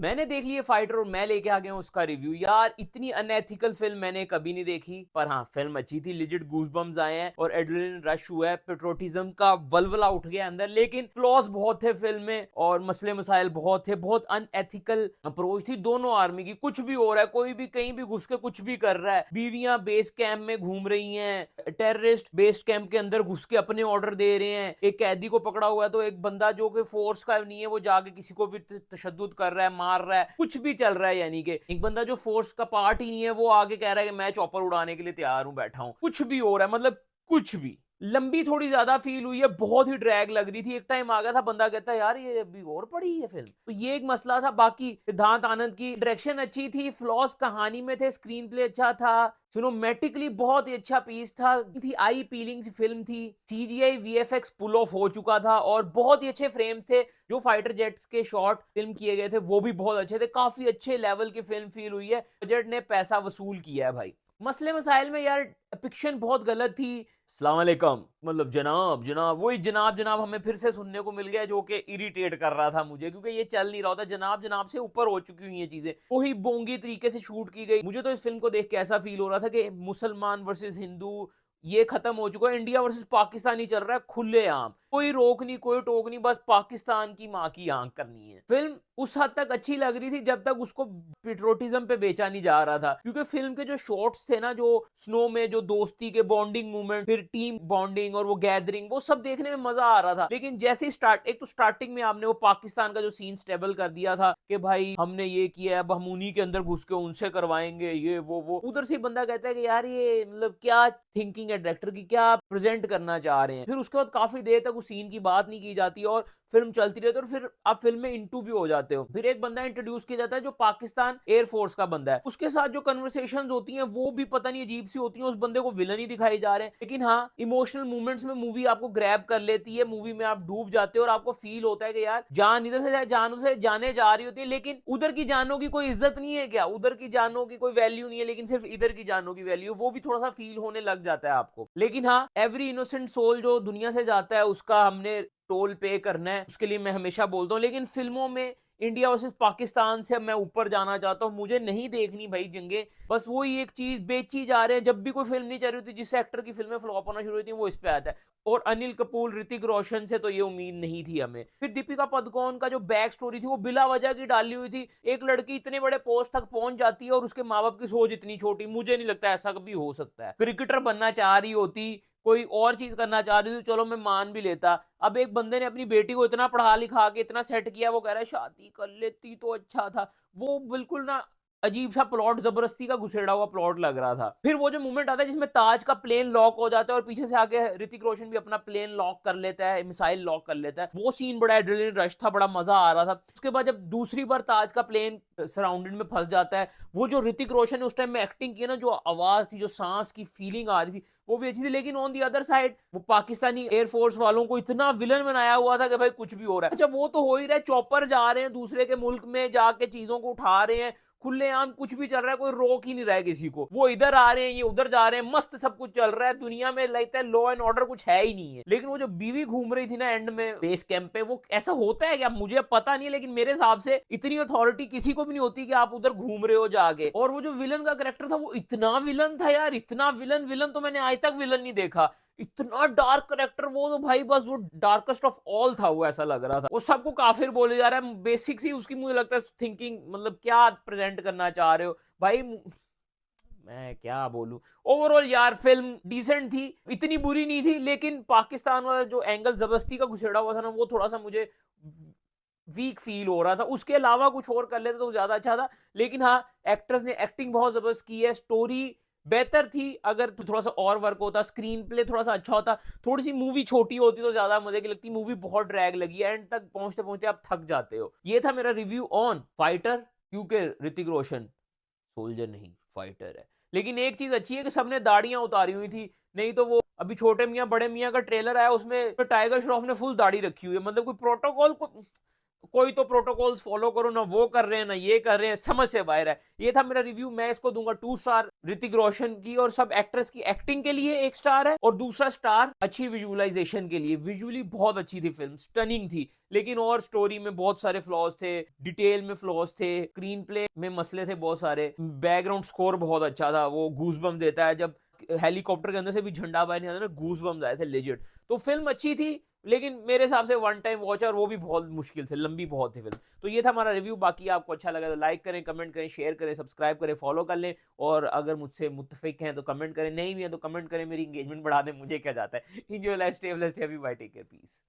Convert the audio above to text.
मैंने देख ली है फाइटर और मैं लेके आ गया हूँ उसका रिव्यू। यार इतनी अनएथिकल फिल्म मैंने कभी नहीं देखी, पर हाँ फिल्म अच्छी थी, लिजिट गूजबम्स आए हैं और एड्रेनलिन रश हुआ है, पेट्रोटिज्म का वलवला उठ गया अंदर। लेकिन फ्लॉज बहुत थे फिल्म में और मसले मसाइल बहुत थे, बहुत अनएथिकल अप्रोच थी दोनों आर्मी की। कुछ भी हो रहा है, कोई भी कहीं भी घुस के कुछ भी कर रहा है, बीवियां बेस कैंप में घूम रही हैं, टेररिस्ट बेस कैंप के अंदर घुस के अपने ऑर्डर दे रहे हैं, एक कैदी को पकड़ा हुआ है तो एक बंदा जो कि फोर्स का नहीं है वो जाके किसी को भी तशद्दुद कर रहा है, मार रहा है, कुछ भी चल रहा है। यानी कि एक बंदा जो फोर्स का पार्ट ही नहीं है वो आगे कह रहा है कि मैं चॉपर उड़ाने के लिए तैयार हूं, बैठा हूं, कुछ भी हो रहा है, मतलब कुछ भी। लंबी थोड़ी ज्यादा फील हुई है, बहुत ही ड्रैग लग रही थी। एक टाइम आ गया था बंदा कहता है यार ये अभी और पड़ी है फिल्म, तो ये एक मसला था। बाकी सिद्धांत आनंद की डायरेक्शन अच्छी थी, फ्लॉस कहानी में थे, स्क्रीन प्ले अच्छा था, सिनेमैटिकली बहुत ही अच्छा पीस था, थी आई पीलिंग फिल्म थी, सीजीआई वीएफएक्स पुल ऑफ हो चुका था और बहुत ही अच्छे फ्रेम्स थे। जो फाइटर जेट्स के शॉट फिल्म किए गए थे वो भी बहुत अच्छे थे, काफी अच्छे लेवल की फिल्म फील हुई है। बजट ने पैसा वसूल किया है भाई। मसले मसाइल में यार पिक्शन बहुत गलत थी। अस्सलाम वालेकुम, मतलब जनाब जनाब, वही जनाब जनाब हमें फिर से सुनने को मिल गया, जो कि इरिटेट कर रहा था मुझे, क्योंकि ये चल नहीं रहा था। जनाब जनाब से ऊपर हो चुकी हुई ये चीजें, वही बोंगी तरीके से शूट की गई। मुझे तो इस फिल्म को देख के ऐसा फील हो रहा था कि मुसलमान वर्सेस हिंदू ये खत्म हो चुका है, इंडिया वर्सेस पाकिस्तान ही चल रहा है खुलेआम, कोई रोक नहीं कोई टोक नहीं, बस पाकिस्तान की माँ की आंख करनी है। फिल्म उस हद तक अच्छी लग रही थी जब तक उसको पेट्रोटिज्म पे बेचा नहीं जा रहा था, क्योंकि फिल्म के जो शॉट्स थे ना, जो स्नो में जो दोस्ती के बॉन्डिंग मूवमेंट, फिर टीम बॉन्डिंग और वो गैदरिंग, वो सब देखने में मजा आ रहा था। लेकिन जैसे एक तो स्टार्टिंग में आपने वो पाकिस्तान का जो सीन स्टेबल कर दिया था कि भाई हमने ये किया, अब हम उन्हीं के अंदर घुस के उनसे करवाएंगे ये वो उधर से बंदा कहता है कि यार ये मतलब क्या थिंकिंग है डायरेक्टर की, क्या प्रेजेंट करना चाह रहे हैं। फिर उसके बाद काफी देर तक उस सीन की बात नहीं की जाती और फिल्म चलती रहती है और फिर आप फिल्म में इंटू भी हो जाते हो। फिर एक बंदा इंट्रोड्यूस किया जाता है जो पाकिस्तान एयरफोर्स का बंदा है, उसके साथ जो कन्वर्सेशंस होती हैं वो भी पता नहीं अजीब सी होती हैं, उस बंदे को विलन ही दिखाई जा रहे हैं। लेकिन हाँ, इमोशनल मूवमेंट्स में मूवी आपको ग्रैब कर लेती है, मूवी में आप डूब जाते हो और आपको फील होता है कि यार जान इधर से जान उसे जाने जा रही होती है, लेकिन उधर की जानों की कोई इज्जत नहीं है क्या, उधर की जानों की कोई वैल्यू नहीं है, लेकिन सिर्फ इधर की जानों की वैल्यू, वो भी थोड़ा सा फील होने लग जाता है आपको। लेकिन हाँ, एवरी इनोसेंट सोल जो दुनिया से जाता है उसका हमने टोल पे करना है, उसके लिए मैं हमेशा बोलता हूँ। लेकिन फिल्मों में इंडिया वर्सेस पाकिस्तान से मैं ऊपर जाना चाहता हूँ, मुझे नहीं देखनी भाई जंगे, बस वही एक चीज बेची जा रहे हैं। जब भी कोई फिल्म नहीं चल रही होती, जिस एक्टर की फिल्में फ्लॉप होना शुरू होती है वो इस पे आता है, और अनिल कपूर ऋतिक रोशन से तो ये उम्मीद नहीं थी हमें। फिर दीपिका पादुकोण का जो बैक स्टोरी थी वो बिला वजह की डाली हुई थी। एक लड़की इतने बड़े पोस्ट तक पहुंच जाती है और उसके माँ बाप की सोच इतनी छोटी, मुझे नहीं लगता ऐसा कभी हो सकता है। क्रिकेटर बनना चाह रही होती, कोई और चीज करना चाह रही थी, चलो मैं मान भी लेता। अब एक बंदे ने अपनी बेटी को इतना पढ़ा लिखा के इतना सेट किया, वो कह रहा है शादी कर लेती तो अच्छा था। वो बिल्कुल ना अजीब सा प्लॉट, जबरदस्ती का घुसेड़ा हुआ प्लॉट लग रहा था। फिर वो जो मूवमेंट आता है जिसमें ताज का प्लेन लॉक हो जाता है और पीछे से आके ऋतिक रोशन भी अपना प्लेन लॉक कर लेता है, मिसाइल लॉक कर लेता है, वो सीन बड़ा एड्रेनलिन रश था, बड़ा मजा आ रहा था। उसके बाद जब दूसरी बार ताज का प्लेन सराउंडेड में फंस जाता है, वो जो ऋतिक रोशन ने उस टाइम में एक्टिंग की ना, जो आवाज थी, जो सांस की फीलिंग आ रही थी, वो भी अच्छी थी। लेकिन ऑन दी अदर साइड वो पाकिस्तानी एयरफोर्स वालों को इतना विलन बनाया हुआ था कि भाई कुछ भी हो रहा है। अच्छा वो तो हो ही रहा है, चॉपर जा रहे हैं दूसरे के मुल्क में जाके चीजों को उठा रहे हैं, खुलेआम कुछ भी चल रहा है, कोई रोक ही नहीं रहा है किसी को। वो इधर आ रहे हैं ये उधर जा रहे हैं, मस्त सब कुछ चल रहा है, दुनिया में लगता है लॉ एंड ऑर्डर कुछ है ही नहीं है। लेकिन वो जो बीवी घूम रही थी ना एंड में बेस कैंप पे, वो ऐसा होता है क्या मुझे पता नहीं है, लेकिन मेरे हिसाब से इतनी अथॉरिटी किसी को भी नहीं होती कि आप उधर घूम रहे हो जाके। और वो जो विलन का करेक्टर था वो इतना विलन था यार, इतना विलन, विलन तो मैंने आज तक विलन नहीं देखा। इतना डार्क करेक्टर, वो तो भाई बस वो डार्केस्ट ऑफ ऑल था, वो ऐसा लग रहा था। वो सबको काफिर बोले जा रहा है, बेसिक्स ही उसकी मुझे लगता है थिंकिंग, मतलब क्या प्रेजेंट करना चाह रहे हो भाई, मैं क्या बोलूं। ओवरऑल यार फिल्म डिसेंट थी, इतनी बुरी नहीं थी, लेकिन पाकिस्तान वाला जो एंगल जबरदस्ती का घुसेड़ा हुआ था ना, वो थोड़ा सा मुझे वीक फील हो रहा था। उसके अलावा कुछ और कर लेते तो ज्यादा अच्छा था। लेकिन हाँ, एक्टर्स ने एक्टिंग बहुत जबरदस्त की है, स्टोरी बेहतर थी, अगर थोड़ा सा और वर्क होता, स्क्रीन प्ले थोड़ा सा अच्छा होता, थोड़ी सी मूवी छोटी होती तो ज्यादा मजे की लगती। मूवी बहुत ड्रैग लगी, एंड तक पहुंचते पहुंचते आप थक जाते हो। ये था मेरा रिव्यू ऑन फाइटर, क्योंकि ऋतिक रोशन सोल्जर नहीं फाइटर है। लेकिन एक चीज अच्छी है कि सबने दाढ़ियां उतारी हुई थी, नहीं तो वो अभी छोटे मियां बड़े मियां का ट्रेलर आया उसमें टाइगर श्रॉफ ने फुल दाढ़ी रखी हुई है, मतलब कोई प्रोटोकॉल को कोई तो प्रोटोकॉल्स फॉलो करो ना, वो कर रहे हैं ना ये कर रहे हैं, समझ से बाहर है। ये था मेरा रिव्यू। मैं इसको दूंगा 2 स्टार। ऋतिक रोशन की और सब एक्ट्रेस की एक्टिंग के लिए 1 स्टार है, और दूसरा स्टार अच्छी विजुअलाइजेशन के लिए। विजुअली बहुत अच्छी थी फिल्म, स्टनिंग थी, लेकिन और स्टोरी में बहुत सारे फ्लॉज थे, डिटेल में फ्लॉज थे, स्क्रीन प्ले में मसले थे बहुत सारे। बैकग्राउंड स्कोर बहुत अच्छा था, वो गूज़बम्स देता है जब हेलीकॉप्टर के अंदर से भी झंडा बाहर नहीं आता ना, गूज़बम्स आए थे लेजिट। तो फिल्म अच्छी थी, लेकिन मेरे हिसाब से वन टाइम वॉच, और वो भी बहुत मुश्किल से, लंबी बहुत थी फिल्म। तो ये था हमारा रिव्यू। बाकी आपको अच्छा लगा तो लाइक करें, कमेंट करें, शेयर करें, सब्सक्राइब करें, फॉलो कर लें, और अगर मुझसे मुत्तफिक हैं तो कमेंट करें, नहीं भी हैं तो कमेंट करें, मेरी इंगेजमेंट बढ़ा दें, मुझे क्या जाता है। Enjoy life, stay blessed, happy bye, take care, piece.